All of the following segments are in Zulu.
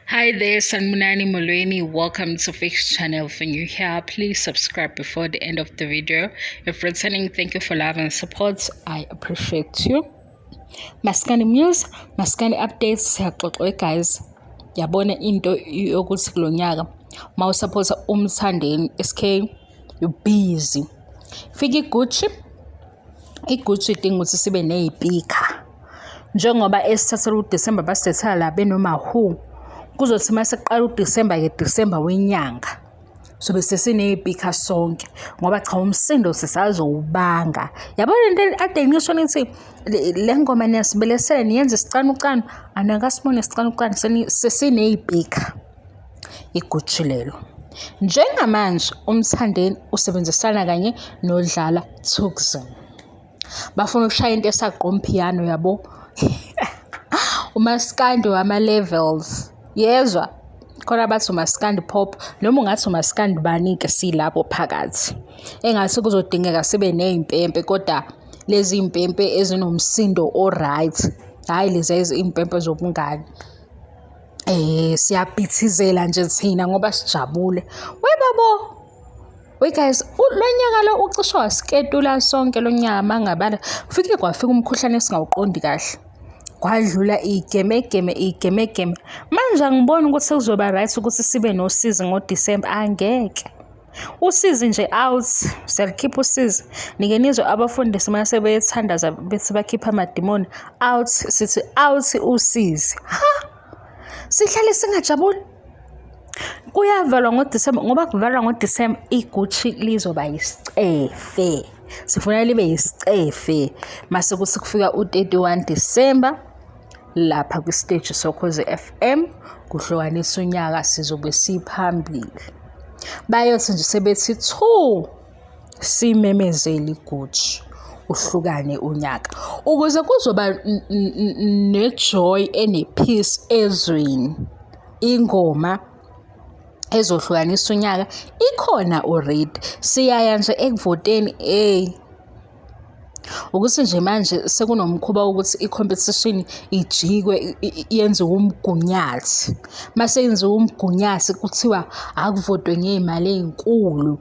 Hi there, Sanmunani Molweni. Welcome to Fix Channel. If you're here, please subscribe before the end of the video. If returning, thank you for love and support. I appreciate you. Maskandi news, Maskandi updates. Siyaxoxa guys. Yabona into yokuthi kulo nyaka mawusupporta umthandeni SK you busy. Fika iGucci idinga ukuthi sibe nezipika. Njengoba esithathela uDisemba basithethala la benoma who kuzothi mase kuqala uDisemba Disemba wenyanga sobe sesinezipika sonke ngoba cha umsindo sisazowubanga. Yabona into ade ngisho nithi le ngoma niyasibelesela niyenze isicanucanu anakasimone isicanucanu sesinezipika iGucci lelo. Njengamanje umthandeni usebenzisana kanye noDlala Thukzin. Bafuna ukushaya into esaqompiano yabo. Umaskandi wama levels. Yezwa khona bathi umaskandi pop noma ungathi umaskandi banike silapho phakathi. Engathi kuzodingeka sibe nezimpempe kodwa lezi impempe ezinomsindo alright. Hayi lezi impempe zobungani. Siyabhithizela nje thina ngoba sijabule. Webabo. We guys, lonyaka lo ucishe waskedula sonke lonyaka mangabala. Kwafika umkhuhlane esingawuqondi kahle. Kwadlula igeme. Manje ngibona ukuthi kuzoba right ukuthi sibe nosizi ngoDisemba angeke. Usizi nje out, selikhipha usizi. Nike nizwe abafundi simase beyithandaza bethi bakhipha amadimoni out, sithi out usizi. Ha! Sihlale singajabuli. Kuyavalwa ngoDisemba ngoba kuvalwa ngoDisemba iGucci lizoba isicefe. Sifuna libe isicefe mase kuthi kufika u31 December lapha kwistage Sokhoze FM kuhlokanisa unyaka sizobe siphambili. Bayothi nje sebethi 2 simemezeli iGucci uhlukane unyaka ukuze kuzoba nejoy enepeace ezweni. Ingoma ezohlukanisa unyaka ikhona already. Siyaya nje ekuvoteni ukuthi nje manje sekunomkhuba ukuthi icompetition ijikwe yenze umgunyathi. Mase yenze umgunyathi kuthiwa akuvotwe ngezimali ezinkulu.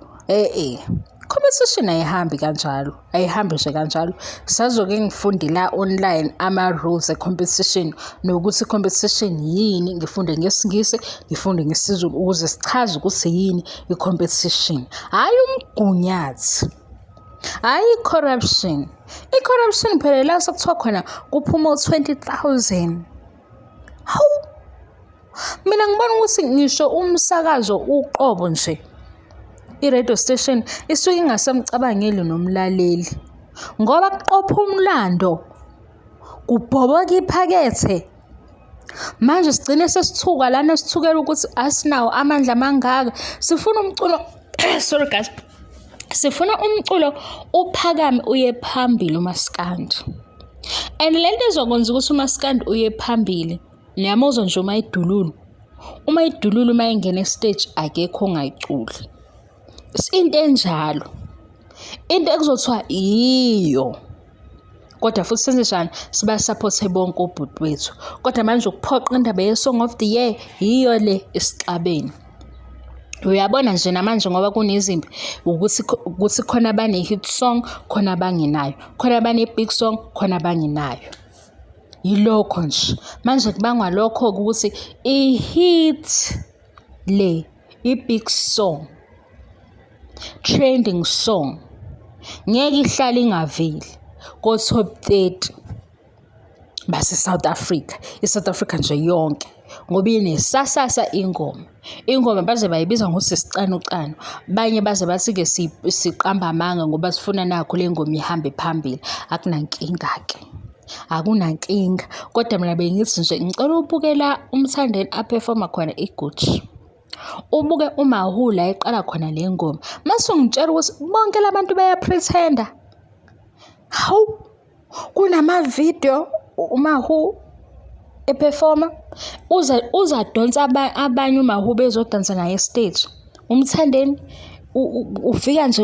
Competition ayihambi kanjalo. Ayihambi nje kanjalo. Sazoke ngifunde la online ama rules competition nokuthi competition yini, ngifunde ngesingisi, ngifunde ngesizulu ukuze sichaze ukuthi yini icompetition. Hayi umgunyathi. Hayi corruption. Corruption phela la sekuthiwa khona kuphuma u20,000. Hawu. Mina ngibona ukuthi ngisho umsakazo uqobo nje. I-radio station isuke ingasemcabangeli nomlaleli ngoba kuqopha umlando kubhoboka iphakethe. Manje sigcine sesithuka lana sithukela ukuthi asinawo amandla amangaka. Sifuna umculo sorry guys. Sifuna umculo uphakame uye phambili umaskandi. And lento ezokwenza ukuthi umaskandi uye phambili niyamuzwa nje uma idululu mayingena estage akekho ongayiculi. Into enjalo. Into ekuzothiwa iyo. Kodwa futhi senze njani siba support bonke obhuti wethu. Kodwa manje ukuphoqa indaba ye-Song of the Year yiyo le esixabeni. Uyabona nje namanje ngoba kunezimpi ukuthi khona abane hit song khona abangenayo. Khona abane big song khona abangenayo. Yilokho nje. Manje kubangwa lokho ukuthi i-hit le i-big song trending song ngeke ihlale ingaveli ko top 30 base South Africa. iSouth Africa nje yonke ngoba inesasasa ingoma baze bayibiza ngokuthi sicanucanu. Banye baze bathi ke siqamba amanga ngoba sifuna nakho le ngoma ihambe phambili. Akunankinga ke. Akunankinga kodwa mina bengithi nje ngicela ubukela umthandeni aperforma khona iGucci. Ubuke uMahu la eqala khona le ngoma. Mase ungitshela ukuthi bonke labantu baya pretender. Hawu kunama video uMahu eperforma uza donsa abanye uMahu bezodansa naye stage. Umthandeni ufika nje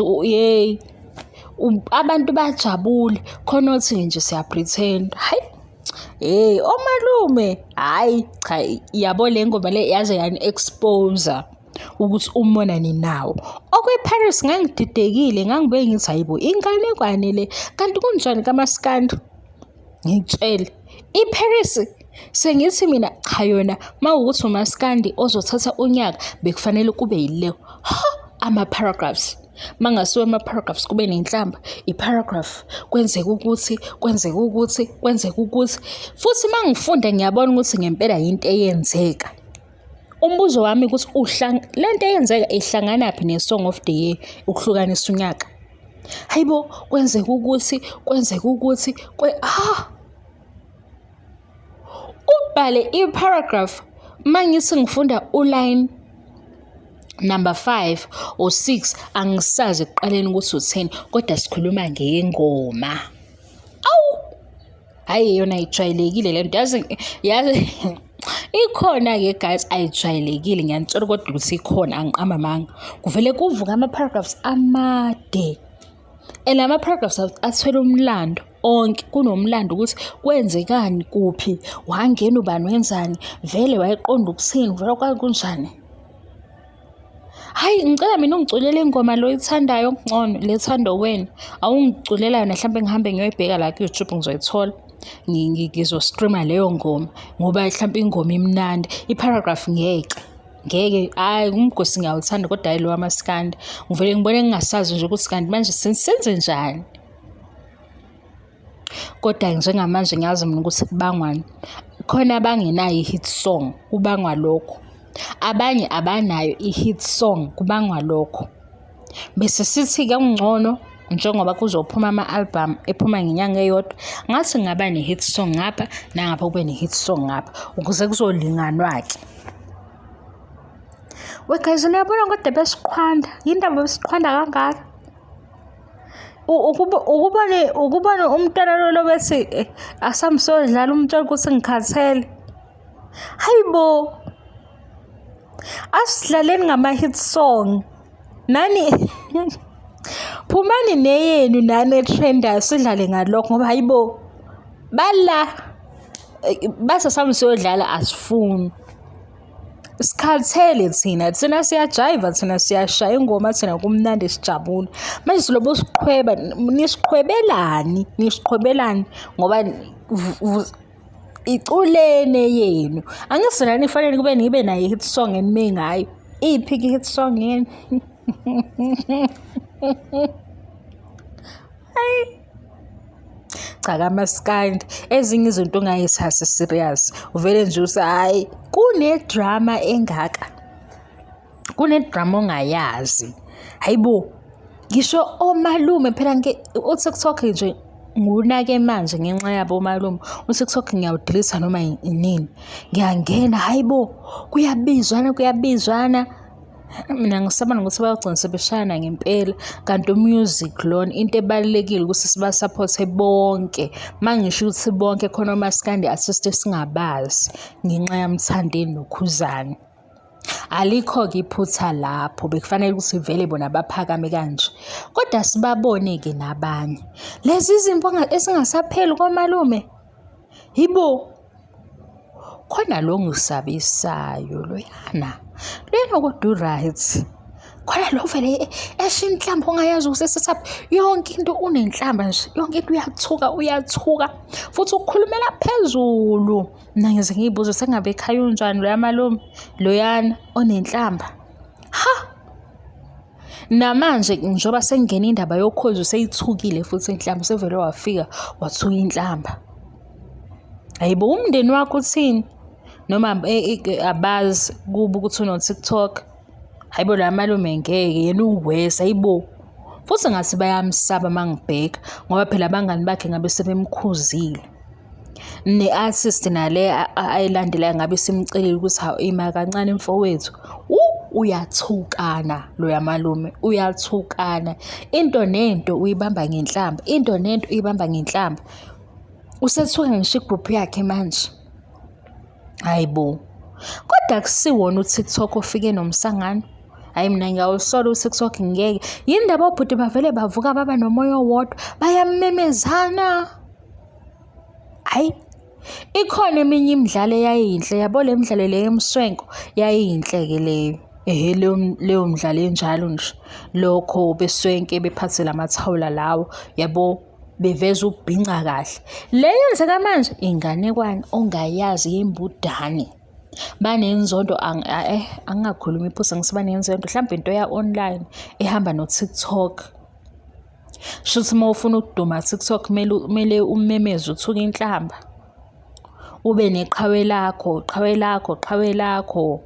abantu bajabule khona uthi nje siya pretend. Hayi omalume hayi cha yabo le ngoma le yaze yani expose ukuthi umona ninawo okweParis ngangididekile ngangibe ngithi hayibo inganekwane le kanti kunjani kaMaskandi ngitshele iParis sengithi mina cha yona mawukuthi uMaskandi ozothatha unyaka bekufanele kube yileyo ama-paragraphs mangasiwe ama-paragraphs kube nenhlamba i-paragraph kwenzeka ukuthi futhi mangifunda ngiyabona ukuthi ngempela yinto eyenzeka. Umbuzo wami ukuthi lento eyenzeka ihlanganaphi ne-Song of the Year ukuhlukanisa unyaka hayibo kwenzeka ukuthi ubhale i-paragraph mangithi ngifunda uline number 5 or 6 angisazi ekuqaleni ukuthi u10 kodwa sikhuluma ngengoma hayi yona ijwayelekile lento yazi ikhona ke guys ayijwayelekile ngiyanitshela kodwa ukuthi ikhona angiqama manga kuvele kuvuka ama-paragraphs amade ama-paragraphs athwele umlando onke kunomlando ukuthi kwenzekani kuphi wangena ubani wenzani vele wayeqonda ukuthini vele kwakunjani. Hayi ngicela mina ungiculele ingoma lo ithandayo ngcono lethando wena awungiculela yona mhlawumbe ngihambe ngiyoyibheka la ku YouTube ngizoyithola ngizostreama leyo ngoma ngoba mhlawumbe ingoma imnandi i-paragraph ngeke hayi umgosi ngiyawuthanda kodwa hayi lo waMaskandi ngivele ngibone ngingasazi nje ukuthi kanti manje senze njani kodwa njengamanje ngiyazi mina ukuthi kubangwani khona abangenayo i-hit song kubangwa lokho abanye abanayo i-hit song kubangwa lokho bese sithi-ke ungcono njengoba kuzophuma ama-album ephuma ngenyanga eyodwa ngathi ngaba ne-hit song ngapha nangapha kube ne-hit song ngapha ukuze kuzolinganwa-ke. Guys niyabona kodwa besiqhwanda yindaba besiqhwanda kangaka ukubona umntwana lo bethi asamsodlala umntwana ukuthi ngikhathele hayibo asidlaleni ngama-hit song nani phumani neyenu nani etrendayo sidlale ngalokho ngoba hayibo bala basasamsodlala asifuni sikhathele thina siyajiva thina siyashaya ingoma thina kumnandi sijabula manje silobo siqhweba nisiqhwebelani ngoba iculene yenu angisilani ifanele kube nibe nayo hit song enime ngayo iphi hit song yenu cha kaMaskandi ezinye izinto ungayithathi serious uvele nje uthi hayi kunedrama engaka kunedrama ongayazi hayibo ngisho omalume phela uTikTok nje ngunake manje ngenxa yabo omalume uTikTok ngiyawudelete noma inini ngiyangena hayibo kuyabizwana mina ngisabona ukuthi bayogcina sebeshayana ngempela kanti music lona into ebalekile ukuthi siba support bonke mangisho ukuthi bonke khona uMaskandi artist singabazi ngenxa yamthandeni nokhuzani alikho ke iphutha lapho bekufanele ukuthi vele bona baphakame kanje kodwa sibabone ke nabanye lezi izimpo esingasapheli komalume yibo khona lo ngisabisayo loyana kodwa right khona lo vele eshinhlamba ongayazi usesetup yonke into unenhlamba nje yonke into uyathuka futhi ukukhulumela phezulu mina ngize ngiyibuze sengabe ekhaya unjani lo yamalume loyana onenhlamba namanje njoba sengena indaba yokhozi useyithukile futhi inhlamba sevele wafika wathuka inhlamba hayibo umndeni wakho uthini noma abazi kuba ukuthi uno TikTok hayibo la malume ngeke yena uwesa hayibo futhi ngathi bayamsaba mangibheka ngoba phela abangani bakhe ngabe sebemkhuzile ne-artist nale ayilandelayo ngabe simcelile ukuthi ima kancane mfowethu uyathukana lo yamalume uyathukana into nento uyibamba ngenhlamba usethuka ngisho igroup yakhe manje hayibo kodwa kusiwona uTikTok ofike nomsangano hayi mina ngiyawusola uTikTok ngeke yindaba obhuti bavele bavuka baba nomoya wodwa bayamemezana hayi Ikhona eminye imidlalo eyayinhle yabo, le midlalo le yemswenko yayinhle-ke leyo. Leyo mdlalo enjalo nje, lokho beswenke bephathe lamathawula lawo yabo, beveza ukubhinca kahle. Le yenzeka manje inganekwane ongayazi yembudane. Banenzondo angingakhuluma iphutha ngisiba nenzondo, mhlawumbe into ya-online ehamba no-TikTok. Shuthi uma ufuna ukuduma TikTok kumele umemeze uthuke inhlamba, ube neqhawe lakho.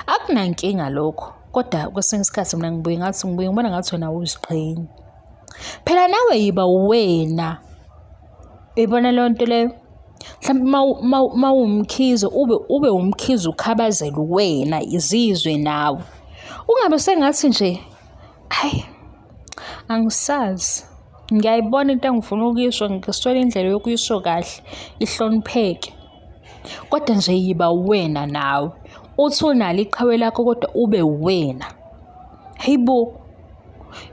Akunankinga lokho, kodwa kwesinye isikhathi mina ngibuye ngibona ngathi wena awuziqhenyi. Phela nawe yiba uwena. Uyibona leyo nto leyo? Mhlawumbe uma uwumkhize ube umkhize ukhabazela wena, izizwe nawe. Ungabe sengathi nje, hayi, angisazi. Ngiyayibona into engifuna ukuyisho, ngiswele indlela yokuyisho kahle, ihlonipheke. Kodwa nje yiba wena nawe. Uthi unalo iqhawe lakho kodwa ube wena. Hayibo.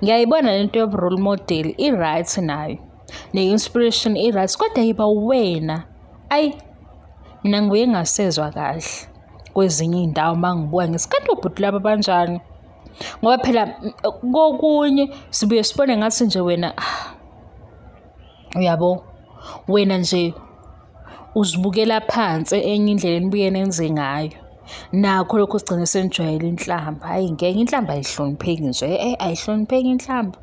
Ngiyayibona lento yobu-role model i-right nayo. Ne-inspiration i-right, kodwa yiba wena. Ayi, mina ngibuye ngasezwa kahle kwezinye iy'ndawo uma ngibuka ngesikhathi obhuti laba banjani. Ngoba phela kokunye sibuye sibone ngathi nje wena, uyabo, wena nje uzibukela phansi enye indlela enibuye nenze ngayo. Nakho lokho sigcine senijwayele inhlamba. Hayi ngeke, inhlamba ayihlonipheki nje, ayihlonipheki inhlamba.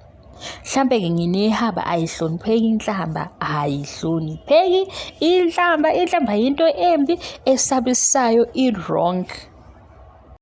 Mhlampe-ke nginehaba, ayihlonipheki inhlamba, ayihlonipheki inhlamba. Inhlamba yinto embi esabisayo, i-wrong.